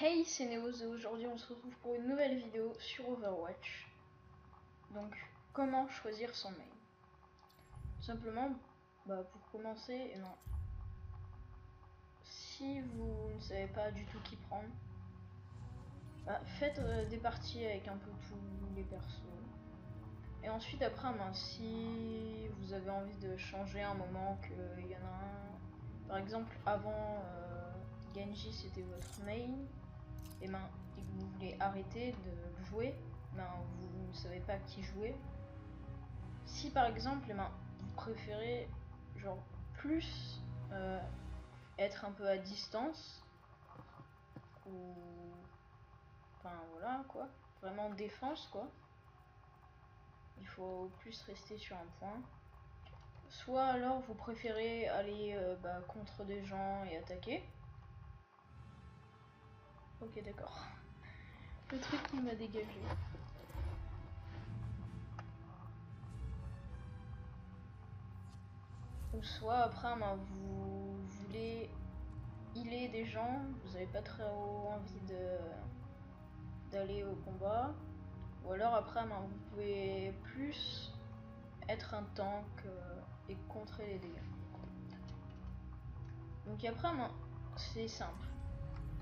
Hey, c'est Neos et aujourd'hui on se retrouve pour une nouvelle vidéo sur Overwatch. Donc, comment choisir son main? Tout simplement, pour commencer, si vous ne savez pas du tout qui prendre, faites des parties avec un peu tous les persos. Et ensuite, après, si vous avez envie de changer un moment, qu'il y en a un, par exemple, avant Genji c'était votre main, et que vous voulez arrêter de jouer, vous ne savez pas qui jouer. Si par exemple, vous préférez genre plus être un peu à distance, ou enfin voilà quoi, vraiment défense quoi, il faut plus rester sur un point. Soit alors vous préférez aller contre des gens et attaquer. Ok, d'accord. Le truc qui m'a dégagé. Ou soit après, vous voulez healer des gens, vous n'avez pas très envie d'aller au combat. Ou alors après, vous pouvez plus être un tank et contrer les dégâts. Donc après, c'est simple.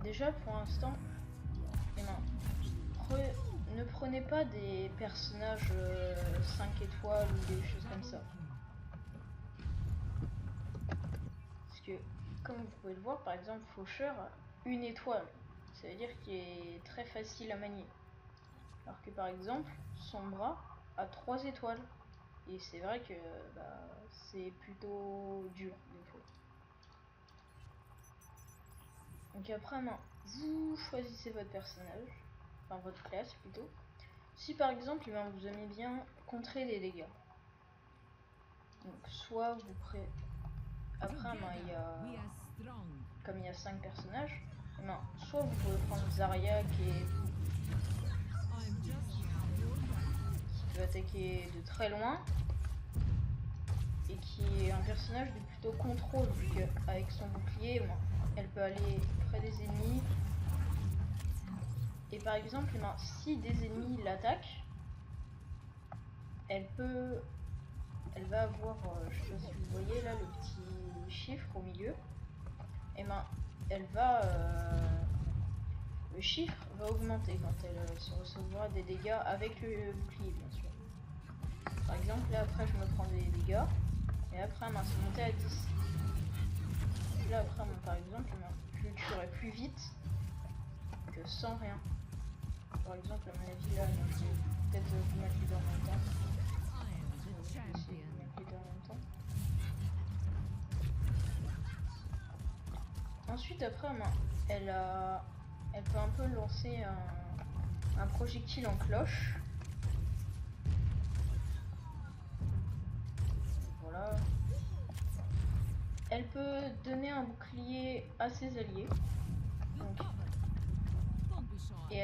Déjà pour l'instant, ne prenez pas des personnages 5 étoiles ou des choses comme ça. Parce que, comme vous pouvez le voir, par exemple, Faucheur, 1 étoile. Ça veut dire qu'il est très facile à manier. Alors que par exemple, Sombra a 3 étoiles. Et c'est vrai que c'est plutôt dur des fois. Donc après, vous choisissez votre personnage, enfin votre classe plutôt. Si par exemple, vous aimez bien contrer des dégâts. Donc soit vous prêt. Après, comme il y a 5 personnages, soit vous pouvez prendre Zarya qui peut attaquer de très loin et qui est un personnage de plutôt contrôle, vu qu'avec son bouclier, elle peut aller près des ennemis. Et par exemple, si des ennemis l'attaquent, elle va avoir, je sais pas si vous voyez là le petit chiffre au milieu, et elle va le chiffre va augmenter quand elle se recevra des dégâts avec le bouclier, bien sûr. Par exemple, là après je me prends des dégâts, et après c'est monté à 10. Là après, par exemple, je le tuerai plus vite que sans rien. Par exemple, à mon avis, là, je vais peut-être vous mettre les deux en même temps. Je vais essayer de vous mettre les deux en même temps. Ensuite, après, elle peut un peu lancer un projectile en cloche. Voilà. Elle peut donner un bouclier à ses alliés. Donc, et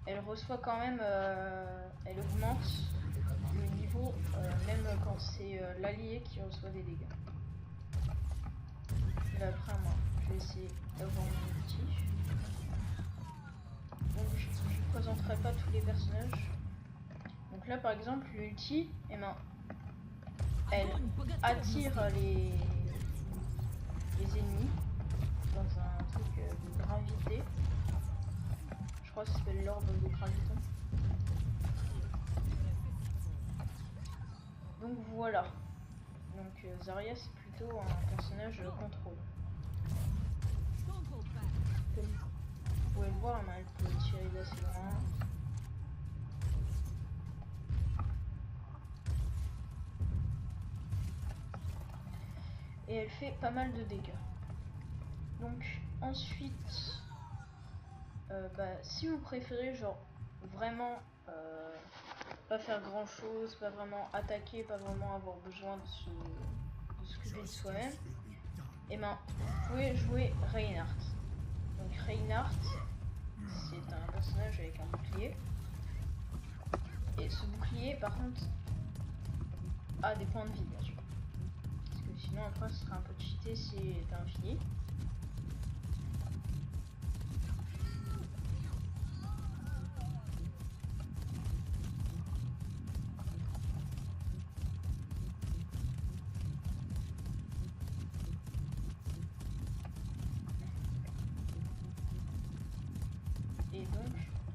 elle reçoit quand même, elle augmente le niveau, même quand c'est l'allié qui reçoit des dégâts. Là après, je vais essayer d'avoir mon outil. Donc je ne présenterai pas tous les personnages. Donc là par exemple, l'ulti, elle attire les ennemis dans un truc de gravité. Je crois que ça s'appelle l'ordre de graviton. Donc voilà. Donc Zarya c'est plutôt un personnage contrôle. Comme vous pouvez le voir, elle peut tirer d'assez loin. Et elle fait pas mal de dégâts. Donc ensuite, si vous préférez genre vraiment pas faire grand chose, pas vraiment attaquer, pas vraiment avoir besoin de s'occuper de soi-même, vous pouvez jouer Reinhardt. Donc Reinhardt, c'est un personnage avec un bouclier. Et ce bouclier par contre a des points de vie bien sûr. Parce que sinon après ce serait un peu cheaté s'il était infini.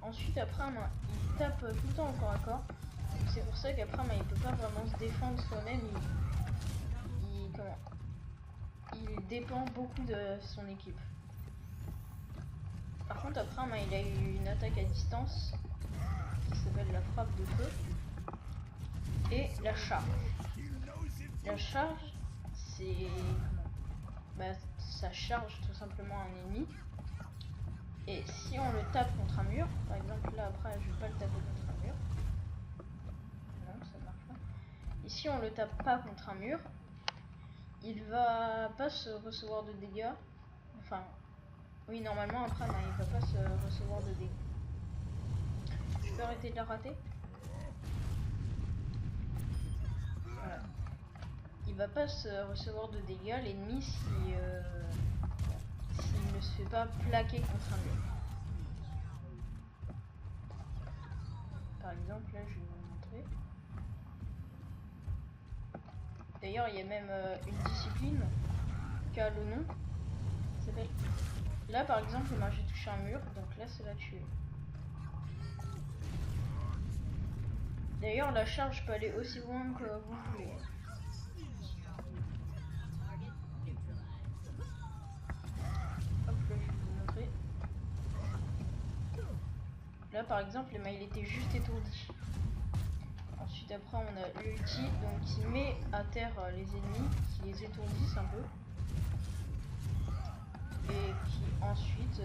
Ensuite après il tape tout le temps au corps à corps. C'est pour ça qu'après il peut pas vraiment se défendre soi-même. Il dépend beaucoup de son équipe. Par contre après il a eu une attaque à distance qui s'appelle la frappe de feu et la charge. La charge c'est ça charge tout simplement un ennemi. Et si on le tape contre un mur, par exemple là après je vais pas le taper contre un mur. Non, ça marche pas. Et si on le tape pas contre un mur, il va pas se recevoir de dégâts. Enfin, oui normalement après il va pas se recevoir de dégâts. Je peux arrêter de la rater. Voilà. Il va pas se recevoir de dégâts l'ennemi s'il ne se fait pas plaquer contre un mur. Par exemple là je vais vous montrer. D'ailleurs il y a même une discipline qui a le nom. Ça s'appelle. Là par exemple j'ai touché un mur, donc là ça l'a tué. D'ailleurs la charge peut aller aussi loin que vous voulez. Hop là je vais vous montrer. Là par exemple il était juste étourdi. Ensuite après on a l'ulti donc qui met à terre les ennemis, qui les étourdissent un peu. Et qui ensuite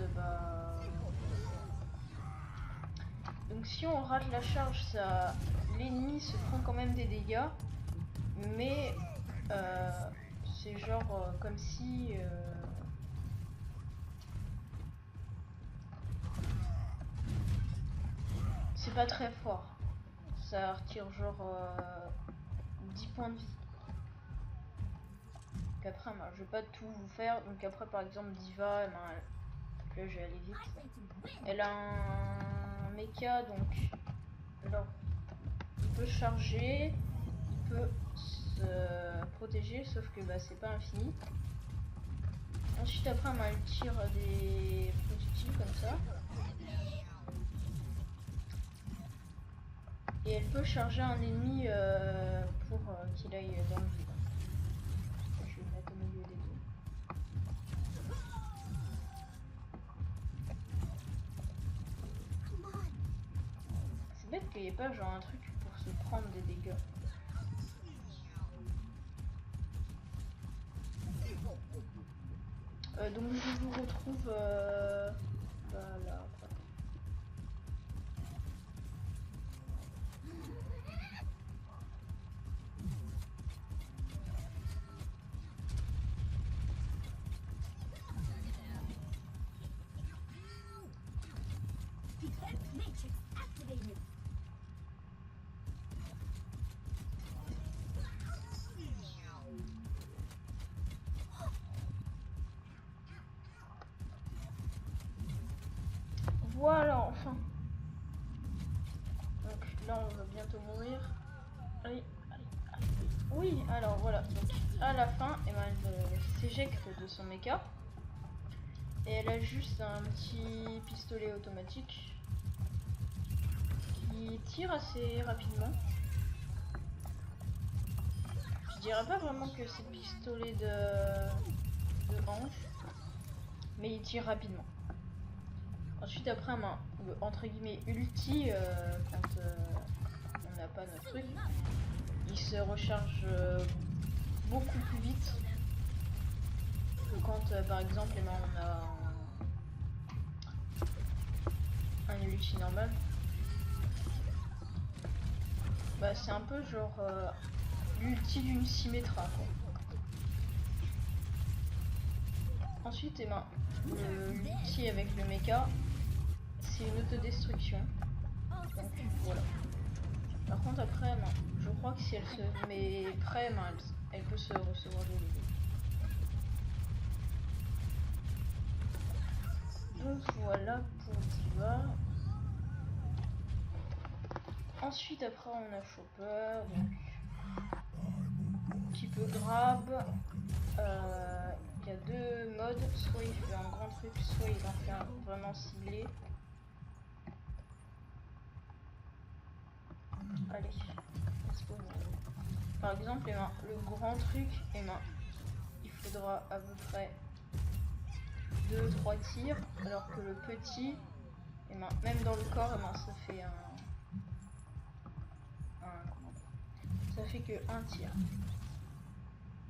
donc si on rate la charge, ça l'ennemi se prend quand même des dégâts. Mais c'est genre comme si c'est pas très fort. Ça retire genre 10 points de vie. Donc après je vais pas tout vous faire. Donc après par exemple Diva, là je vais aller vite. Elle a un mecha donc alors il peut charger, il peut se protéger sauf que c'est pas infini. Ensuite après elle tire des projectiles comme ça. Et elle peut charger un ennemi pour qu'il aille dans le vide. Je vais le mettre au milieu des deux. C'est bête qu'il n'y ait pas genre un truc pour se prendre des dégâts. Donc je vous retrouve là. Voilà, enfin. Donc là, on va bientôt mourir. Allez. Oui, alors voilà. Donc à la fin, elle s'éjecte de son mecha. Et elle a juste un petit pistolet automatique qui tire assez rapidement. Je dirais pas vraiment que c'est le pistolet de hanche, mais il tire rapidement. Ensuite après le entre guillemets ulti quand on n'a pas notre truc, il se recharge beaucoup plus vite que quand par exemple on a un ulti normal. C'est un peu genre l'ulti d'une Symmetra quoi. Ensuite l'ulti avec le mecha, c'est une autodestruction. Donc voilà. Par contre après je crois que si elle se met près, elle peut se recevoir des dégâts. Donc voilà pour Diva. Ensuite après on a Chopper donc, qui peut grab. Il y a deux modes, soit il fait un grand truc, soit il en fait un vraiment ciblé. Allez, let's go. Par exemple, eh ben, le grand truc, eh ben, il faudra à peu près 2-3 tirs, alors que le petit, eh ben, même dans le corps, eh ben, ça fait ça fait que un tir.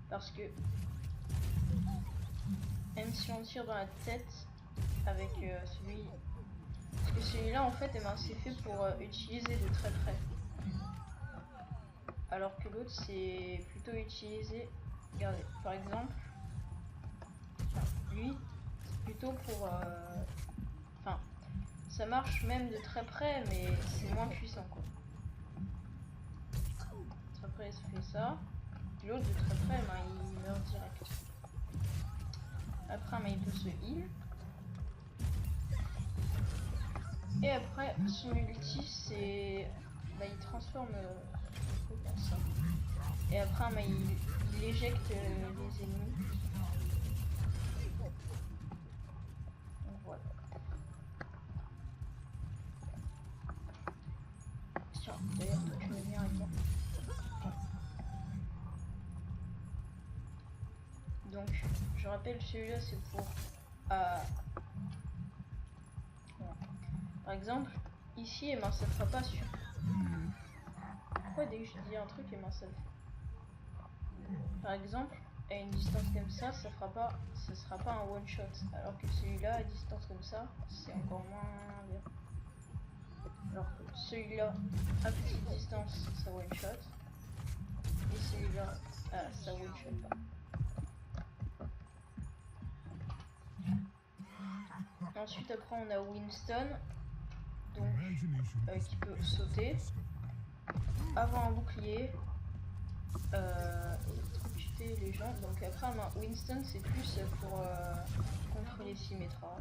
Parce que même si on tire dans la tête avec celui... Parce que celui-là, en fait, eh ben, c'est fait pour utiliser de très près. Alors que l'autre, c'est plutôt utilisé... Regardez, par exemple, lui, c'est plutôt pour... Enfin, ça marche même de très près, mais c'est moins puissant, quoi. Très près, ça fait ça. L'autre, de très près, ben, il meurt direct. Après, ben, il peut se heal. Et après, son ulti, c'est... Bah, il transforme comme ça. Et après, bah, il éjecte les ennemis. Donc voilà. Tiens, d'ailleurs, toi, tu me viens avec moi. Donc, je rappelle, celui-là, c'est pour... Voilà. Par exemple, ici, eh ben, ça ne fera pas sur... Pourquoi dès que je dis un truc, eh ben, ça le fait. Par exemple, à une distance comme ça sera pas un one shot, alors que celui-là à distance comme ça, c'est encore moins bien. Alors que celui-là à petite distance, ça one shot, et celui-là, ça one shot pas. Ensuite, après, on a Winston, donc qui peut sauter, avoir un bouclier, électrocuter les gens. Donc après, Winston, c'est plus pour contre les Symmetra.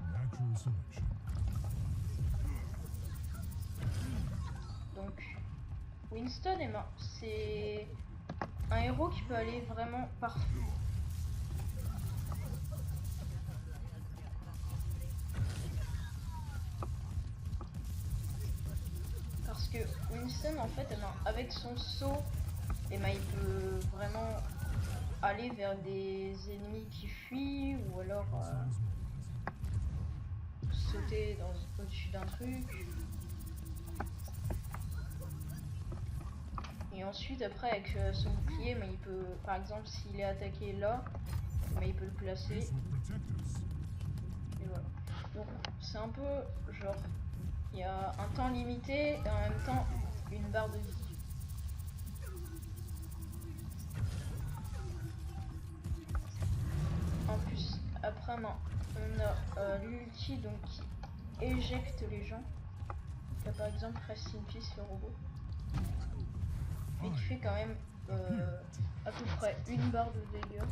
Donc Winston, c'est un héros qui peut aller vraiment partout. Parce que Winston, en fait, avec son saut, il peut vraiment aller vers des ennemis qui fuient, ou alors sauter au-dessus d'un truc. Et ensuite, après, avec son bouclier, il peut, par exemple, s'il est attaqué là, il peut le placer. Et voilà. Donc, c'est un peu genre, il y a un temps limité et en même temps une barre de vie. En plus, après, on a l'ulti donc qui éjecte les gens. Là, par exemple, Rest in Peace, le robot. Et qui fait quand même à peu près une barre de dégâts.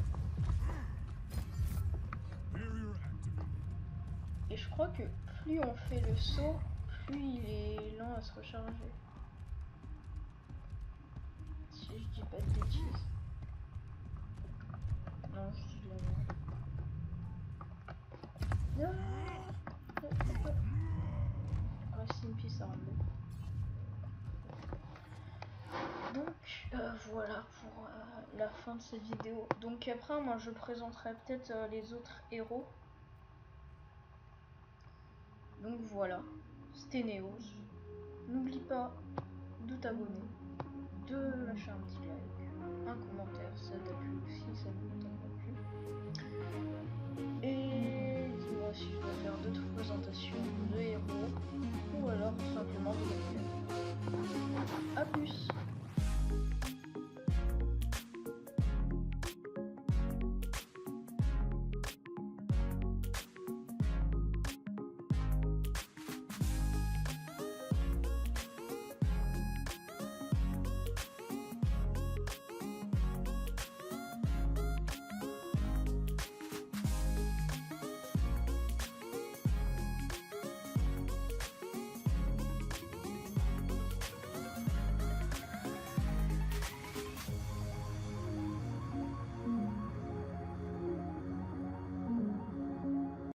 Et je crois que plus on fait le saut, plus il est lent à se recharger. Si je dis pas de bêtises. Non, je dis de la merde. Non. Rest in peace, Rambo. Donc voilà pour la fin de cette vidéo. Donc après, moi je présenterai peut-être les autres héros. Donc voilà, c'était Neos. N'oublie pas de t'abonner, de lâcher un petit like, un commentaire, ça t'a plu, si ça ne t'a pas plu. Et